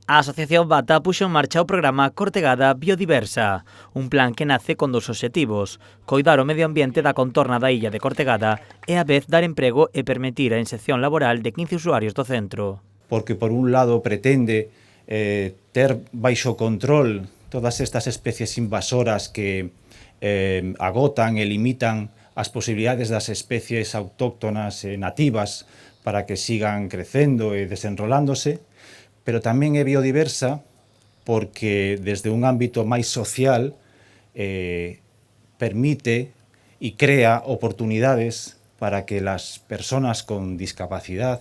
A Asociación Bata puxo en marcha o programa Cortegada Biodiversa, un plan que nace con dous obxectivos: coidar o medio ambiente da contorna da illa de Cortegada e a vez dar emprego e permitir a inserción laboral de 15 usuarios do centro. Porque por un lado pretende ter baixo control todas estas especies invasoras que agotan e limitan as posibilidades das especies autóctonas e nativas para que sigan crecendo e desenrolándose, pero tamén é biodiversa porque desde un ámbito máis social permite e crea oportunidades para que las personas con discapacidad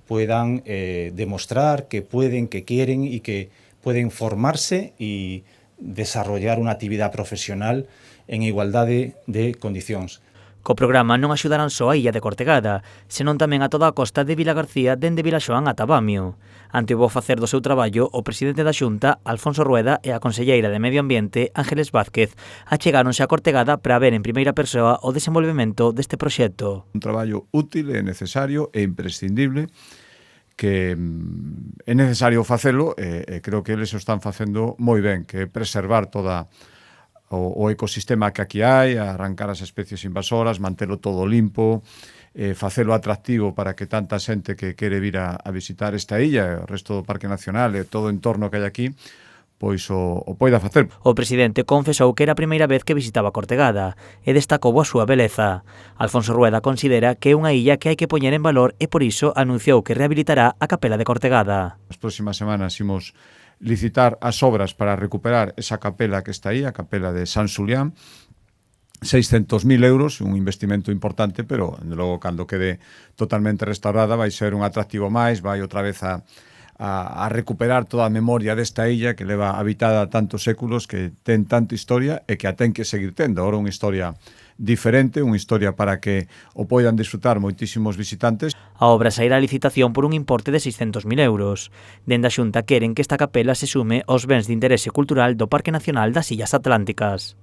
puedan demostrar que pueden, que quieren y que pueden formarse y desarrollar unha actividade profesional en igualdade de condicións. Co programa non axudarán só a illa de Cortegada, senón tamén a toda a costa de Vilagarcía dende Vilaxoán ata Bamio. Ante o bo facer do seu traballo, o presidente da Xunta, Alfonso Rueda, e a conselleira de Medio Ambiente, Ángeles Vázquez, achegáronse a Cortegada para ver en primeira persoa o desenvolvemento deste proxecto. Un traballo útil e necesario e imprescindible que é necesario facelo e creo que eles o están facendo moi ben, que é preservar toda o ecosistema que aquí hai, arrancar as especies invasoras, mantelo todo limpo, facelo atractivo para que tanta xente que quere vir a visitar esta illa, o resto do Parque Nacional e todo o entorno que hai aquí, pois o poida facer. O presidente confesou que era a primeira vez que visitaba Cortegada e destacou a súa beleza. Alfonso Rueda considera que é unha illa que hai que poñer en valor e por iso anunciou que rehabilitará a capela de Cortegada. As próximas semanas imos licitar as obras para recuperar esa capela que está aí, a capela de San Xulián, 600.000 euros, un investimento importante, pero logo cando quede totalmente restaurada vai ser un atractivo máis, vai outra vez a recuperar toda a memoria desta illa que leva habitada tantos séculos, que ten tanta historia e que a ten que seguir tendo. Ahora unha historia diferente, unha historia para que o poidan disfrutar moitísimos visitantes. A obra sairá a licitación por un importe de 600.000 euros. Dende a Xunta queren que esta capela se sume aos bens de interese cultural do Parque Nacional das Illas Atlánticas.